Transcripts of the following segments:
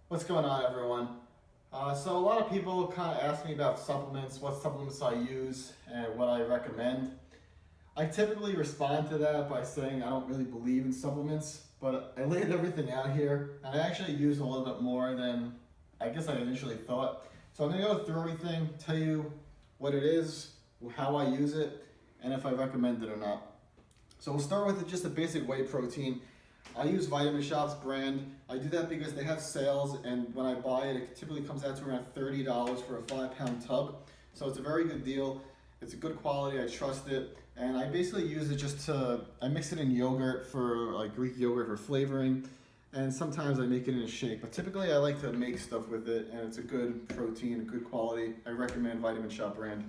What's going on, everyone? So a lot of people kind of ask me about supplements, what supplements I use, and what I recommend. I typically respond to that by saying I don't really believe in supplements, but I laid everything out here, and I actually use a little bit more than I guess I initially thought. So I'm going to go through everything, tell you what it is, how I use it, and if I recommend it or not. So we'll start with just a basic whey protein. I use Vitamin Shops brand. I do that because they have sales, and when I buy it, it typically comes out to around $30 for a 5-pound tub. So it's a very good deal. It's a good quality, I trust it. And I basically use it I mix it in yogurt for like Greek yogurt for flavoring. And sometimes I make it in a shake, but typically I like to make stuff with it, and it's a good protein, a good quality. I recommend Vitamin Shop brand.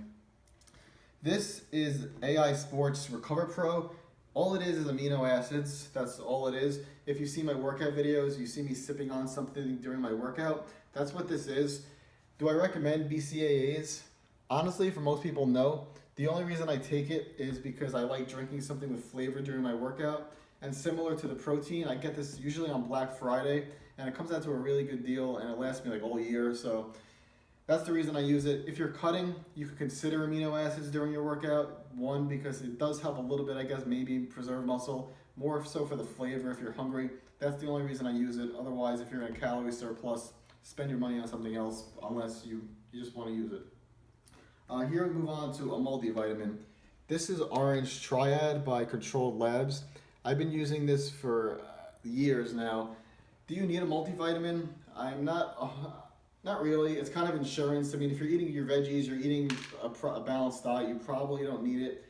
This is AI Sports Recover Pro. All it is amino acids. That's all it is. If you see my workout videos, you see me sipping on something during my workout. That's what this is. Do I recommend BCAAs? Honestly, for most people, no. The only reason I take it is because I like drinking something with flavor during my workout. And similar to the protein, I get this usually on Black Friday, and it comes out to a really good deal, and it lasts me like all year. So that's the reason I use it. If you're cutting, you could consider amino acids during your workout. One, because it does help a little bit, I guess, maybe preserve muscle. More so for the flavor if you're hungry. That's the only reason I use it. Otherwise, if you're in a calorie surplus, spend your money on something else unless you just want to use it. Here we move on to a multivitamin. This is Orange Triad by Controlled Labs. I've been using this for years now. Do you need a multivitamin? I'm not really. It's kind of insurance. I mean, if you're eating your veggies, you're eating a balanced diet, you probably don't need it.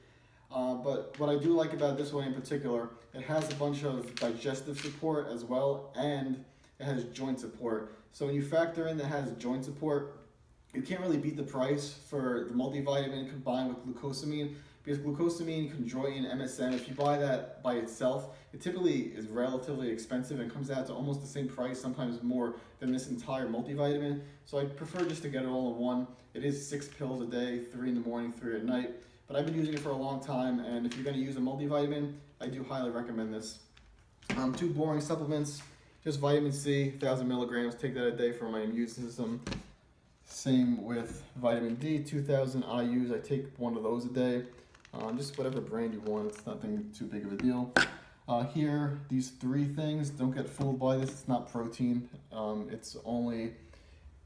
But what I do like about this one in particular, it has a bunch of digestive support as well, and it has joint support. So when you factor in that it has joint support, you can't really beat the price for the multivitamin combined with glucosamine, because glucosamine, chondroitin, MSM, if you buy that by itself, it typically is relatively expensive and comes out to almost the same price, sometimes more than this entire multivitamin. So I prefer just to get it all in one. It is 6 pills a day, 3 in the morning, 3 at night. But I've been using it for a long time, and if you're going to use a multivitamin, I do highly recommend this. 2 boring supplements, just vitamin C, 1,000 milligrams, take that a day for my immune system. Same with vitamin D, 2,000 IUs, I take one of those a day. Just whatever brand you want, it's nothing too big of a deal. Here, these 3 things, don't get fooled by this, it's not protein. It's only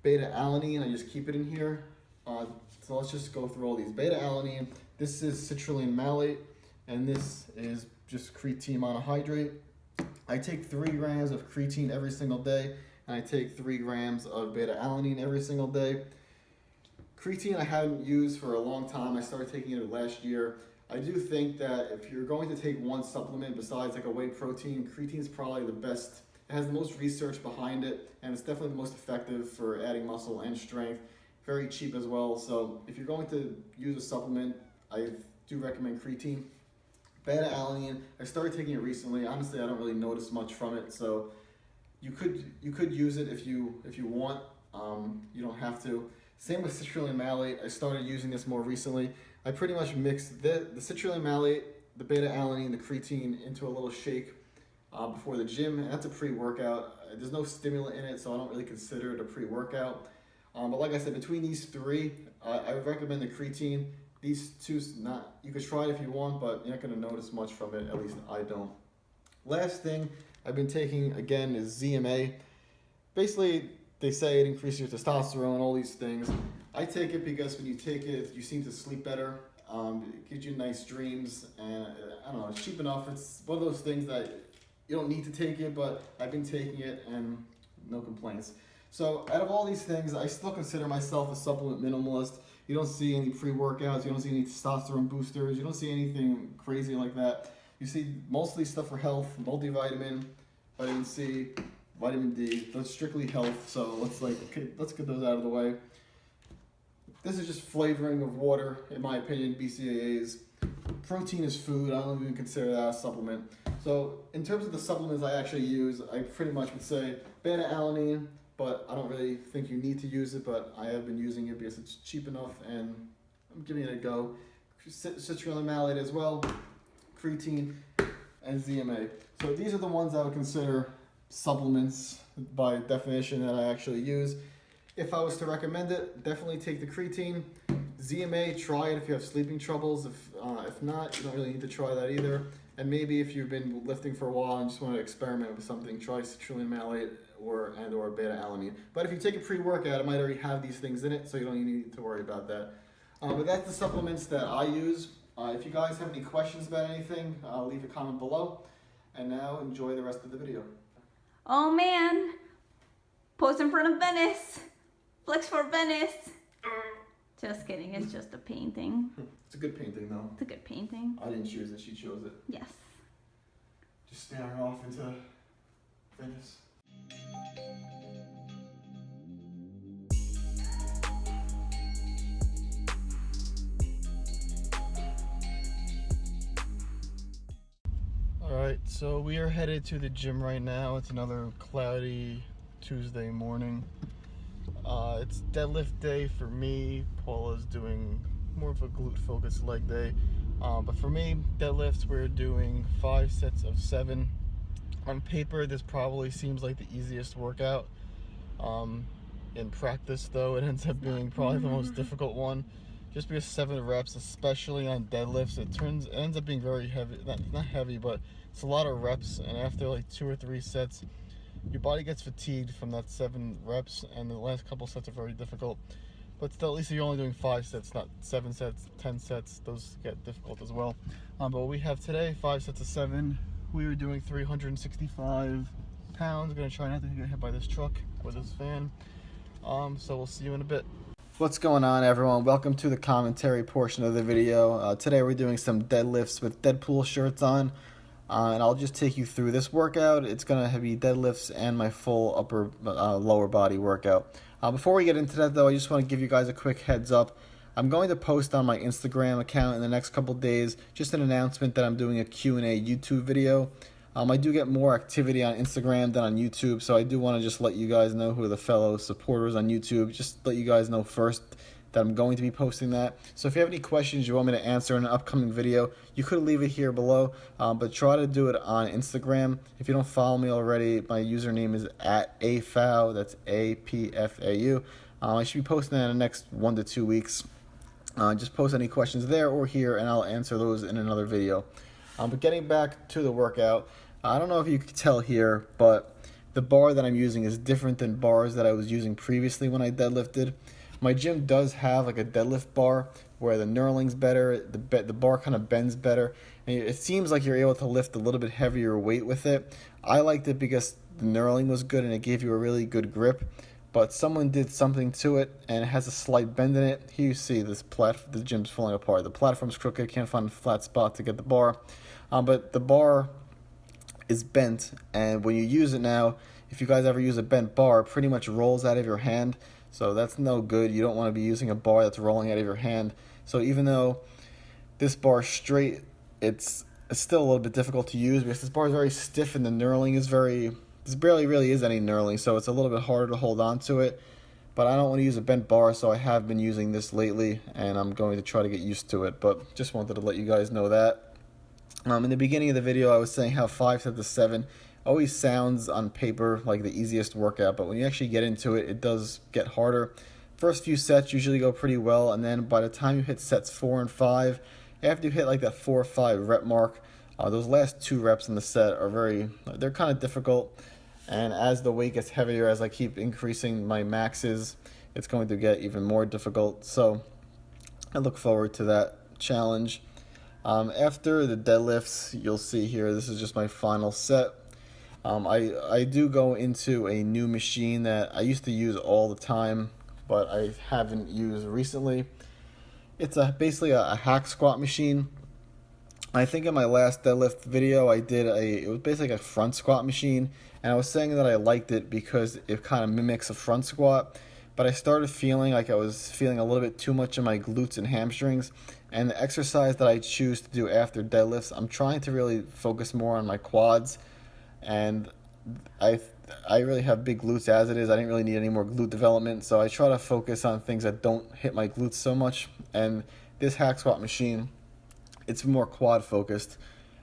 beta-alanine, I just keep it in here. So let's just go through all these. Beta-alanine, this is citrulline malate, and this is just creatine monohydrate. I take 3 grams of creatine every single day, and I take 3 grams of beta-alanine every single day. Creatine I haven't used for a long time. I started taking it last year. I do think that if you're going to take one supplement besides like a whey protein, creatine is probably the best. It has the most research behind it, and it's definitely the most effective for adding muscle and strength. Very cheap as well. So if you're going to use a supplement, I do recommend creatine. Beta-alanine, I started taking it recently. Honestly, I don't really notice much from it, so you could use it if you want. You don't have to. Same with citrulline malate. I started using this more recently. I pretty much mixed the citrulline malate, the beta-alanine, the creatine into a little shake before the gym. And that's a pre-workout. There's no stimulant in it, so I don't really consider it a pre-workout. But like I said, between these 3, I would recommend the creatine. These 2, you could try it if you want, but you're not going to notice much from it. At least I don't. Last thing I've been taking again is ZMA. Basically, they say it increases your testosterone, all these things. I take it because when you take it, you seem to sleep better. It gives you nice dreams, and I don't know, it's cheap enough. It's one of those things that you don't need to take it, but I've been taking it and no complaints. So out of all these things, I still consider myself a supplement minimalist. You don't see any pre-workouts, you don't see any testosterone boosters, you don't see anything crazy like that. You see mostly stuff for health, multivitamin, vitamin C, vitamin D, those strictly health, so let's get those out of the way. This is just flavoring of water, in my opinion, BCAAs. Protein is food, I don't even consider that a supplement. So in terms of the supplements I actually use, I pretty much would say beta-alanine, but I don't really think you need to use it, but I have been using it because it's cheap enough and I'm giving it a go. Citrulline malate as well, creatine, and ZMA. So these are the ones I would consider supplements by definition that I actually use. If I was to recommend it, definitely take the creatine. ZMA, try it if you have sleeping troubles. If not, you don't really need to try that either. And maybe if you've been lifting for a while and just want to experiment with something, try citrulline malate or beta-alanine. But if you take a pre-workout, it might already have these things in it, so you don't even need to worry about that. But that's the supplements that I use. If you guys have any questions about anything, leave a comment below. And now enjoy the rest of the video. Oh man, pose in front of Venice. Flex for Venice. Just kidding, it's just a painting. It's a good painting though. It's a good painting. I didn't choose it, she chose it. Yes. Just staring off into Venice. Alright, so we are headed to the gym right now. It's another cloudy Tuesday morning. It's deadlift day for me. Paula's doing more of a glute focused leg day. But for me, deadlifts, we're doing 5 sets of 7. On paper, this probably seems like the easiest workout. In practice though, it ends up being probably the most difficult one. Just because 7 reps, especially on deadlifts, it ends up being very heavy. Not heavy, but it's a lot of reps. And after like 2 or 3 sets, your body gets fatigued from that 7 reps, and the last couple sets are very difficult. But still, at least you're only doing 5 sets, not 7 sets, 10 sets. Those get difficult as well. But what we have today, 5 sets of 7. We are doing 365 pounds. Gonna try not to get hit by this truck with this fan. So we'll see you in a bit. What's going on, everyone? Welcome to the commentary portion of the video. Today we're doing some deadlifts with Deadpool shirts on. And I'll just take you through this workout. It's going to be deadlifts and my full lower body workout. Before we get into that though, I just want to give you guys a quick heads up. I'm going to post on my Instagram account in the next couple days just an announcement that I'm doing a Q&A YouTube video. I do get more activity on Instagram than on YouTube, so I do want to just let you guys know who are the fellow supporters on YouTube. Just let you guys know first that I'm going to be posting that. So if you have any questions you want me to answer in an upcoming video, you could leave it here below, but try to do it on Instagram. If you don't follow me already, my username is @APFAU, that's APFAU. I should be posting that in the next 1 to 2 weeks. Just post any questions there or here, and I'll answer those in another video. But getting back to the workout, I don't know if you can tell here, but the bar that I'm using is different than bars that I was using previously when I deadlifted. My gym does have like a deadlift bar where the knurling's better, the bar kind of bends better, and it seems like you're able to lift a little bit heavier weight with it. I liked it because the knurling was good and it gave you a really good grip, but someone did something to it and it has a slight bend in it. Here you see the gym's falling apart. The platform's crooked, can't find a flat spot to get the bar, but the bar is bent, and when you use it now, if you guys ever use a bent bar, it pretty much rolls out of your hand. So that's no good. You don't want to be using a bar that's rolling out of your hand. So even though this bar is straight, it's still a little bit difficult to use because this bar is very stiff and the knurling is there barely really is any knurling, so it's a little bit harder to hold on to it. But I don't want to use a bent bar, so I have been using this lately, and I'm going to try to get used to it. But just wanted to let you guys know that. In the beginning of the video, I was saying how 5 sets of 7 always sounds on paper like the easiest workout, but when you actually get into it, it does get harder. First few sets usually go pretty well, and then by the time you hit sets 4 and 5, after you hit like that 4 or 5 rep mark, those last 2 reps in the set they're kind of difficult. And as the weight gets heavier, as I keep increasing my maxes, it's going to get even more difficult. So I look forward to that challenge. After the deadlifts, you'll see here, this is just my final set. I do go into a new machine that I used to use all the time, but I haven't used recently. It's basically a hack squat machine. I think in my last deadlift video it was basically a front squat machine, and I was saying that I liked it because it kind of mimics a front squat, but I started feeling like I was feeling a little bit too much in my glutes and hamstrings, and the exercise that I choose to do after deadlifts, I'm trying to really focus more on my quads. And I really have big glutes as it is. I didn't really need any more glute development, so I try to focus on things that don't hit my glutes so much. And this hack squat machine, it's more quad focused.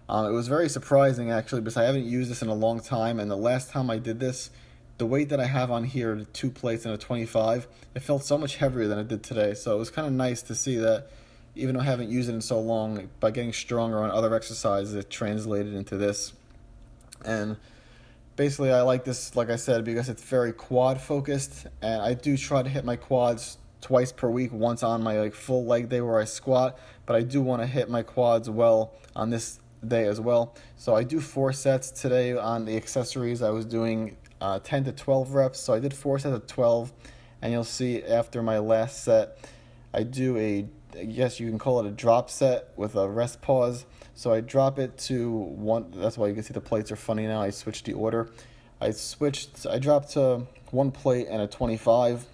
It was very surprising actually because I haven't used this in a long time, and the last time I did this, the weight that I have on here, the 2 plates and a 25, it felt so much heavier than it did today. So it was kind of nice to see that even though I haven't used it in so long, by getting stronger on other exercises, it translated into this. And basically I like this, like I said, because it's very quad focused, and I do try to hit my quads twice per week, once on my like full leg day where I squat, but I do want to hit my quads well on this day as well. So I do 4 sets today on the accessories. I was doing 10 to 12 reps, so I did 4 sets of 12, and you'll see after my last set I do I guess you can call it a drop set with a rest pause. So I drop it to 1, that's why you can see the plates are funny now, I switched the order. I dropped to 1 plate and a 25,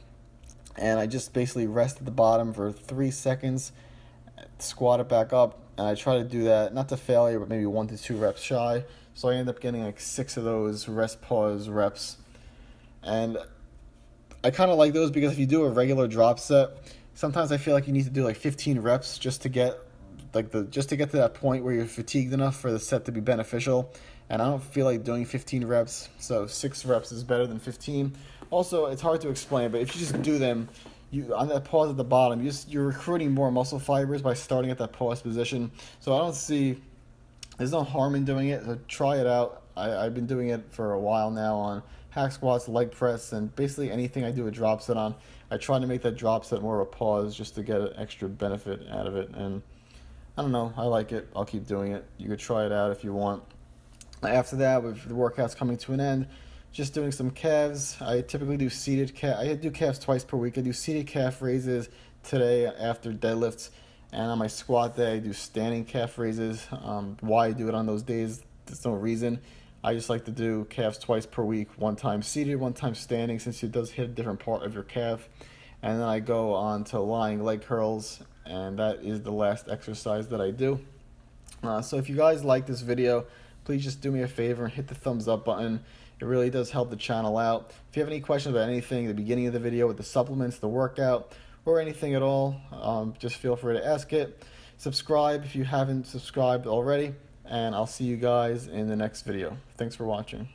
and I just basically rest at the bottom for 3 seconds, squat it back up, and I try to do that, not to failure, but maybe 1 to 2 reps shy. So I end up getting like 6 of those rest pause reps. And I kind of like those because if you do a regular drop set, sometimes I feel like you need to do like 15 reps just to get to that point where you're fatigued enough for the set to be beneficial. And I don't feel like doing 15 reps, so 6 reps is better than 15. Also, it's hard to explain, but if you just do them, on that pause at the bottom, you're recruiting more muscle fibers by starting at that pause position. So there's no harm in doing it, so try it out. I've been doing it for a while now on hack squats, leg press, and basically anything I do a drop set on. I try to make that drop set more of a pause just to get an extra benefit out of it, and I don't know, I like it. I'll keep doing it. You could try it out if you want. After that, with the workouts coming to an end, just doing some calves. I typically do seated calf. I do calves twice per week. I do seated calf raises today after deadlifts, and on my squat day, I do standing calf raises. Why I do it on those days, there's no reason. I just like to do calves twice per week, 1 time seated, 1 time standing, since it does hit a different part of your calf. And then I go on to lying leg curls, and that is the last exercise that I do. So if you guys like this video, please just do me a favor and hit the thumbs up button. It really does help the channel out. If you have any questions about anything at the beginning of the video with the supplements, the workout, or anything at all, just feel free to ask it. Subscribe if you haven't subscribed already, and I'll see you guys in the next video. Thanks for watching.